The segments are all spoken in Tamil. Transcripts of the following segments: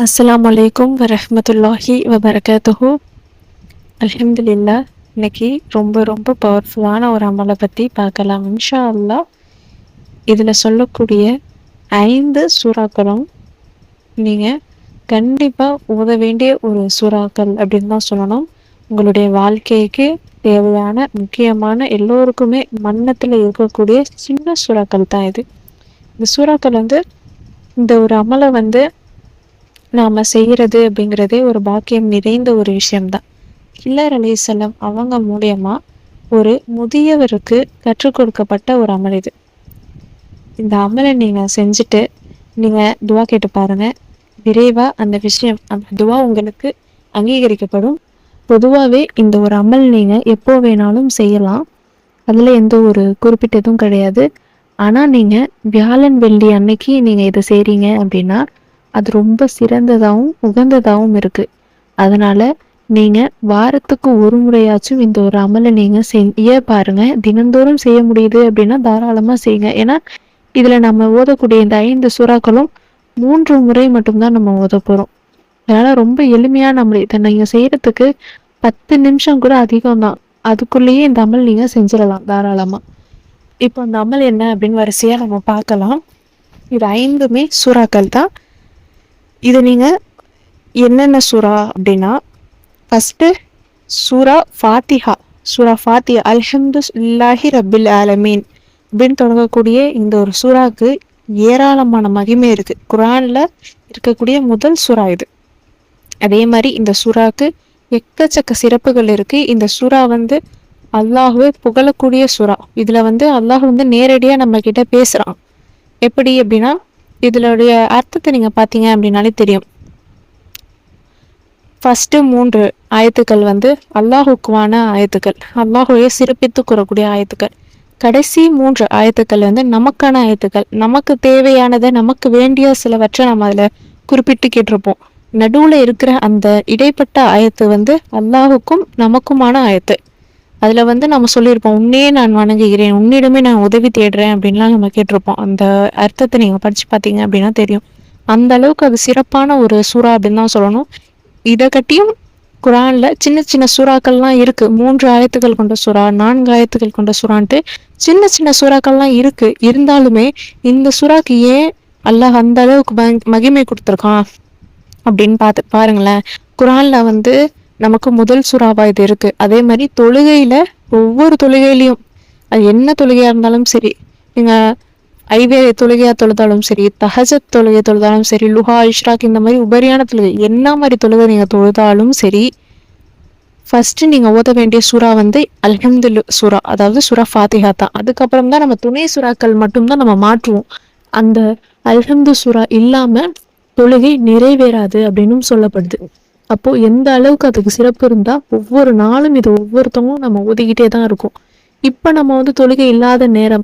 அஸ்ஸலாமு அலைக்கும் வரஹ்மத்துல்லாஹி வபரகாத்துஹு. அல்ஹம்துலில்லா. இன்னைக்கு ரொம்ப ரொம்ப பவர்ஃபுல்லான ஒரு அமலை பற்றி பார்க்கலாம் இன்ஷா அல்லாஹ். இதில் சொல்லக்கூடிய 5 சூறாக்களும் நீங்கள் கண்டிப்பாக ஓத வேண்டிய ஒரு சூறாக்கள் அப்படின்னு தான் சொல்லணும். உங்களுடைய வாழ்க்கைக்கு தேவையான முக்கியமான எல்லோருக்குமே மன்னத்தில் இருக்கக்கூடிய சின்ன சூறாக்கள் தான் இது. இந்த சூறாக்கள் இந்த ஒரு அமலை நாம் செய்கிறது அப்படிங்கிறதே ஒரு பாக்கியம் நிறைந்த ஒரு விஷயம்தான். ஹில்லர் அலைஹிஸ்ஸலாம் அவங்க மூலியமா ஒரு முதியவருக்கு கற்றுக் கொடுக்கப்பட்ட ஒரு அமல் இது. இந்த அமலை நீங்கள் செஞ்சுட்டு நீங்கள் துவா கேட்டு பாருங்கள். விரைவாக அந்த விஷயம், அந்த துவா உங்களுக்கு அங்கீகரிக்கப்படும். பொதுவாகவே இந்த ஒரு அமல் நீங்கள் எப்போ வேணாலும் செய்யலாம். அதில் எந்த ஒரு குறிப்பிட்டதும் கிடையாது. ஆனால் நீங்கள் வியாழன் வெள்ளி அன்னைக்கு நீங்கள் இதை செய்கிறீங்க அப்படின்னா அது ரொம்ப சிறந்ததாகவும் உகந்ததாகவும் இருக்குது. அதனால் நீங்கள் வாரத்துக்கு ஒரு முறையாச்சும் இந்த ஒரு அமலை நீங்கள் செய்ய பாருங்கள். தினந்தோறும் செய்ய முடியுது அப்படின்னா தாராளமாக செய்யுங்க. ஏன்னா இதில் நம்ம ஓதக்கூடிய இந்த 5 சூறாக்களும் 3 முறை மட்டும்தான் நம்ம ஓத போகிறோம். அதனால் ரொம்ப எளிமையாக நம்ம இதை நீங்கள் செய்கிறதுக்கு 10 நிமிஷம் கூட அதிகம் தான். அதுக்குள்ளேயே இந்த அமல் நீங்கள் செஞ்சிடலாம் தாராளமாக. இப்போ அந்த அமல் என்ன அப்படின்னு வரிசையாக நம்ம பார்க்கலாம். இது 5மே சூறாக்கள் தான். இது நீங்கள் என்னென்ன சூறா அப்படின்னா, ஃபஸ்ட்டு சூரா ஃபாத்திஹா. சூரா ஃபாத்திஹா அல்ஹம்துலில்லாஹி ரப்பில் ஆலமீன் அப்படின்னு தொடங்கக்கூடிய இந்த ஒரு சூறாவுக்கு ஏராளமான மகிமை இருக்குது. குர்ஆனில் இருக்கக்கூடிய முதல் சூறா இது. அதே மாதிரி இந்த சூறாவுக்கு எக்கச்சக்க சிறப்புகள் இருக்குது. இந்த சூறா அல்லாஹ்வே புகழக்கூடிய சூறா. இதில் அல்லாஹ் நேரடியாக நம்ம கிட்ட பேசுகிறான். எப்படி அப்படின்னா, இதனுடைய அர்த்தத்தை நீங்கள் பார்த்தீங்க அப்படின்னாலே தெரியும். ஃபஸ்ட்டு 3 ஆயத்துக்கள் அல்லாஹுக்குவான ஆயத்துக்கள், அல்லாஹுவையே சிறப்பித்து கூறக்கூடிய ஆயத்துக்கள். கடைசி 3 ஆயத்துக்கள் நமக்கான ஆயத்துக்கள். நமக்கு தேவையானதை, நமக்கு வேண்டிய சிலவற்றை நம்ம அதில் குறிப்பிட்டு கேட்டிருப்போம். நடுவில் இருக்கிற அந்த இடைப்பட்ட ஆயத்து அல்லாஹுக்கும் நமக்குமான ஆயத்து. அதில் நம்ம சொல்லியிருப்போம், உன்னையே நான் வணங்குகிறேன், உன்னிடமே நான் உதவி தேடுறேன் அப்படின்லாம் நம்ம கேட்டிருப்போம். அந்த அர்த்தத்தை நீங்கள் படித்து பார்த்தீங்க அப்படின்னா தெரியும். அந்த அளவுக்கு அது சிறப்பான ஒரு சூறா அப்படின்னு தான் சொல்லணும். இதை கட்டியும் குர்ஆனில் சின்ன சின்ன சூறாக்கள்லாம் இருக்குது. 3 ஆயத்துக்கள் கொண்ட சூறா, 4 ஆயத்துக்கள் கொண்ட சூறான்ட்டு சின்ன சின்ன சூறாக்கள்லாம் இருக்குது. இருந்தாலுமே இந்த சூறாக்கு ஏன் அல்லாஹ் அந்த அளவுக்கு மகிமை கொடுத்துருக்கான் அப்படின்னு பாருங்களேன். குர்ஆனில் நமக்கு முதல் சூறாவா இது இருக்குது. அதே மாதிரி தொழுகையில் ஒவ்வொரு தொழுகையிலையும், அது என்ன தொழுகையாக இருந்தாலும் சரி, நீங்கள் ஐவேளை தொழுகையாக தொழுதாலும் சரி, தஹஜத் தொழுகை தொழுதாலும் சரி, லுஹா இஷ்ராக் இந்த மாதிரி உபரியான தொழுகை, என்ன மாதிரி தொழுகை நீங்கள் தொழுதாலும் சரி, ஃபஸ்ட்டு நீங்கள் ஓத வேண்டிய சூறா அல்ஹம்துல் சூறா, அதாவது சூறா ஃபாத்திஹா தான். அதுக்கப்புறம் தான் நம்ம துணை சூறாக்கள் மட்டும்தான் நம்ம மாற்றுவோம். அந்த அல்ஹம்து சூறா இல்லாமல் தொழுகை நிறைவேறாது அப்படின்னும் சொல்லப்படுது. அப்போது எந்த அளவுக்கு அதுக்கு சிறப்பு இருந்தால் ஒவ்வொரு நாளும் இது ஒவ்வொருத்தவங்களும் நம்ம ஒதுக்கிட்டே தான் இருக்கும். இப்போ நம்ம தொழுகை இல்லாத நேரம்,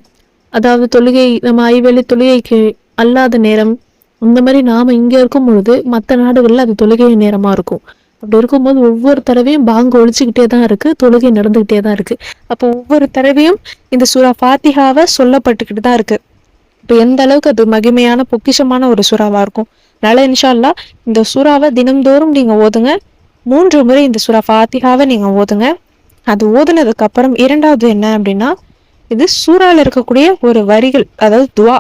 அதாவது தொழுகை நம்ம ஐவேளை தொழுகைக்கு அல்லாத நேரம், இந்த மாதிரி நாம் இங்கே இருக்கும் பொழுது மற்ற நாடுகளில் அது தொழுகை நேரமாக இருக்கும். அப்படி இருக்கும்போது ஒவ்வொரு தடவையும் பாங்கு ஒழிச்சுக்கிட்டே தான் இருக்குது, தொழுகை நடந்துக்கிட்டே தான் இருக்குது. அப்போ ஒவ்வொரு தடவையும் இந்த சூறா ஃபாத்திஹாவை சொல்லப்பட்டுக்கிட்டு தான் இருக்குது. இப்போ எந்த அளவுக்கு அது மகிமையான பொக்கிஷமான ஒரு சூறாவாக இருக்கும். அதனால இன்ஷா அல்லாஹ் இந்த சூறாவை தினந்தோறும் நீங்கள் ஓதுங்க. 3 முறை இந்த சூறா ஃபாத்திஹாவை நீங்கள் ஓதுங்க. அது ஓதுனதுக்கு அப்புறம் 2வது என்ன அப்படின்னா, இது சூறாவில் இருக்கக்கூடிய ஒரு வரிகள், அதாவது துவா.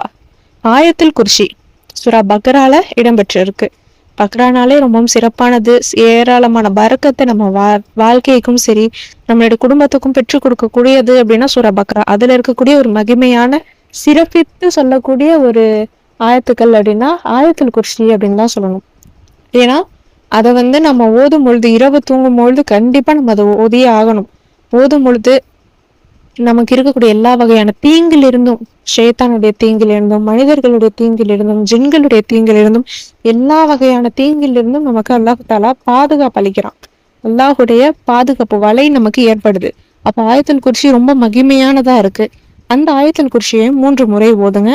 ஆயத்துல் குர்சி சூறா பக்ரால இடம்பெற்றிருக்கு. பக்ரானாலே ரொம்பவும் சிறப்பானது. ஏராளமான பரக்கத்தை நம்ம வாழ்க்கைக்கும் சரி, நம்மளுடைய குடும்பத்துக்கும் பெற்றுக் கொடுக்கக்கூடியது அப்படின்னா சூறா பக்ரா. அதில் இருக்கக்கூடிய ஒரு மகிமையான சிறப்பித்து சொல்லக்கூடிய ஒரு ஆயத்துக்கள் அப்படின்னா ஆயத்துல் குர்சி அப்படின்னு தான் சொல்லணும். ஏன்னா அதை நம்ம ஓதும் பொழுது, இரவு தூங்கும் பொழுது கண்டிப்பாக நம்ம அதை ஓதியே ஆகணும். ஓதும் பொழுது நமக்கு இருக்கக்கூடிய எல்லா வகையான தீங்கிலிருந்தும், ஷைத்தானுடைய தீங்கிலிருந்தும், மனிதர்களுடைய தீங்கிலிருந்தும், ஜின்களுடைய தீங்கிலிருந்தும், எல்லா வகையான தீங்கிலிருந்தும் நமக்கு அல்லாஹ் தஆலா பாதுகாப்பு அளிக்கிறான். அல்லாஹுடைய பாதுகாப்பு வலை நமக்கு ஏற்படுது. அப்போ ஆயத்துல் குர்சி ரொம்ப மகிமையானதாக இருக்குது. அந்த ஆயத்துல் குர்சியை 3 முறை ஓதுங்க.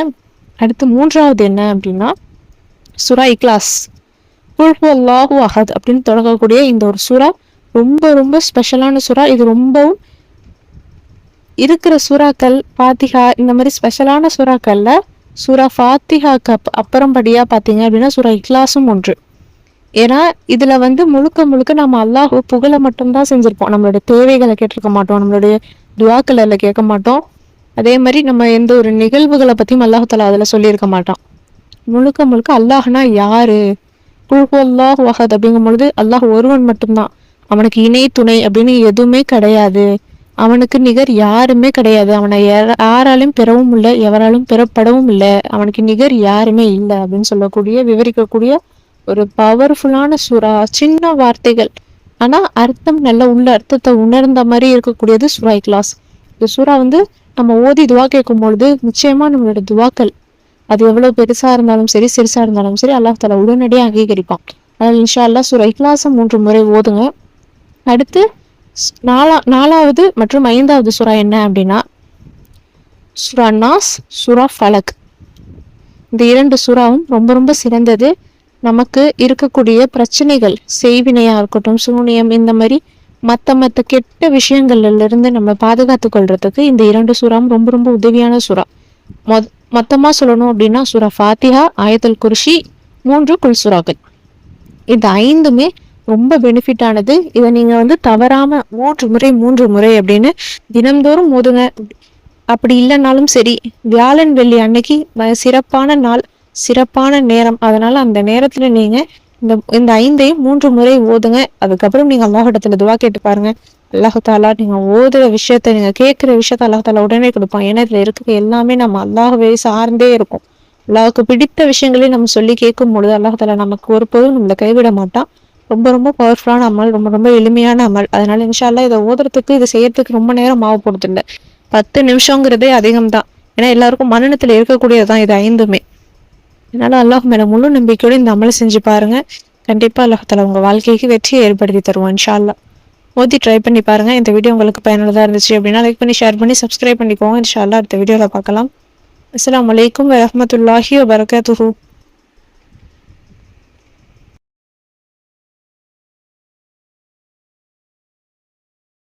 அடுத்து 3வது என்ன அப்படின்னா, சூரா இக்லாஸ், குல் ஹுவல்லாஹு அஹத் அப்படின்னு தொடங்கக்கூடிய இந்த ஒரு சூறா ரொம்ப ரொம்ப ஸ்பெஷலான சூறா. இது ரொம்பவும் இருக்கிற சூறாக்கள் ஃபாத்திஹா இந்த மாதிரி ஸ்பெஷலான சூறாக்களில் சூரா ஃபாத்திஹாக்கு அப்புறம்படியாக பார்த்தீங்க அப்படின்னா சூரா இக்லாஸும் ஒன்று. ஏன்னா இதுல வந்து முழுக்க முழுக்க நம்ம அல்லாஹ் புகழ மட்டும்தான் செஞ்சிருப்போம். நம்மளுடைய தேவைகளை கேட்டிருக்க மாட்டோம், நம்மளுடைய துவாக்கள் அதில் கேட்க மாட்டோம். அதே மாதிரி நம்ம எந்த ஒரு நிகழ்வுகளை பத்தியும் அல்லாஹ் தஆலா அதுல சொல்லியிருக்க மாட்டான். முழுக்க முழுக்க அல்லாஹ்னா யாரு, குல் ஹுவல்லாஹு அஹத் அப்படிங்கும் பொழுது அல்லாஹ் ஒருவன் மட்டும்தான், அவனுக்கு இணை துணை அப்படின்னு எதுவுமே கிடையாது, அவனுக்கு நிகர் யாருமே கிடையாது, அவனை யாராலும் பெறவும் இல்லை, எவராலும் பெறப்படவும் இல்லை, அவனுக்கு நிகர் யாருமே இல்லை அப்படின்னு சொல்லக்கூடிய விவரிக்கக்கூடிய ஒரு பவர்ஃபுல்லான சூறா. சின்ன வார்த்தைகள் ஆனா அர்த்தம் நல்ல உள்ள அர்த்தத்தை உணர்ந்த மாதிரி இருக்கக்கூடியது சூரா இக்லாஸ். இந்த சூறா வந்து நம்ம ஓதி துவா கேட்கும் பொழுது நிச்சயமா நம்மளோட துவாக்கள் அது எவ்வளவு பெருசா இருந்தாலும் சரி சிறுசா இருந்தாலும் சரி அல்லாஹ் தஆலா உடனடியாக அங்கீகரிப்பான். அதனால இன்ஷா அல்லாஹ் சூரா இக்லாஸை 3 முறை ஓதுங்க. அடுத்து நாலாவது மற்றும் 5வது சூறா என்ன அப்படின்னா சூரா நாஸ், சூரா ஃபலக். இந்த 2 சூறாவும் ரொம்ப ரொம்ப சிறந்தது. நமக்கு இருக்கக்கூடிய பிரச்சனைகள், செய்வினையா இருக்கட்டும், சூனியம், இந்த மாதிரி மற்ற கெட்ட விஷயங்கள்ல இருந்து நம்ம பாதுகாத்து கொள்றதுக்கு இந்த 2 சூறாவும் ரொம்ப ரொம்ப உதவியான சூறா. மொத்தமா சொல்லணும் அப்படின்னா சூரா ஃபாத்திஹா, ஆயத்துல் குர்சி, 3 குல் சூறாக்கள். இந்த 5மே ரொம்ப பெனிஃபிட் ஆனது. இதை நீங்க வந்து தவறாம 3 முறை அப்படின்னு தினம்தோறும் ஓதுங்க. அப்படி இல்லைனாலும் சரி, வியாழன் வெள்ளி அன்னைக்கு சிறப்பான நாள், சிறப்பான நேரம், அதனால அந்த நேரத்துல நீங்க இந்த 5ஐயும் 3 முறை ஓதுங்க. அதுக்கப்புறம் நீங்க அல்லாஹ்விடத்துல துவா கேட்டு பாருங்க. அல்லாஹ் தஆலா நீங்க ஓதுற விஷயத்த, நீங்க கேட்கிற விஷயத்த அல்லாஹ் தஆலா உடனே கொடுப்பான். ஏன்னா இதுல இருக்கிற எல்லாமே நம்ம அல்லாஹ்வை சார்ந்தே இருக்கும். அல்லாஹ்வுக்கு பிடித்த விஷயங்களே நம்ம சொல்லி கேட்கும் பொழுது அல்லாஹ் தஆலா நமக்கு ஒரு பொருள் நம்மளை கைவிட மாட்டான். ரொம்ப ரொம்ப பவர்ஃபுல்லான அமல், ரொம்ப ரொம்ப எளிமையான அமல். அதனால இன்ஷா அல்லாஹ் இதை ஓதுறதுக்கு, இதை செய்யறதுக்கு ரொம்ப நேரம் ஆக போறது இல்லை. 10 நிமிஷங்கிறதே அதிகம்தான். ஏன்னா எல்லாருக்கும் மனநலத்துல இருக்கக்கூடியதுதான் இது 5மே. அதனால அல்லாஹ் மேல முழு நம்பிக்கையோடு இந்த அமலை செஞ்சு பாருங்க. கண்டிப்பா அல்லாஹ் தஆலா உங்க வாழ்க்கைக்கு வெற்றியை ஏற்படுத்தி தருவான் இன்ஷா அல்லாஹ். ஓதி ட்ரை பண்ணி பாருங்க. இந்த வீடியோ உங்களுக்கு பயனுள்ளதா இருந்துச்சு அப்படின்னா லைக் பண்ணி, ஷேர் பண்ணி, சப்ஸ்கிரைப் பண்ணிக்கோங்க. இன்ஷா அல்லாஹ் அடுத்த வீடியோல பார்க்கலாம். அஸ்ஸலாமு அலைக்கும் வரஹ்மத்துல்லாஹி வபரகாத்துஹு.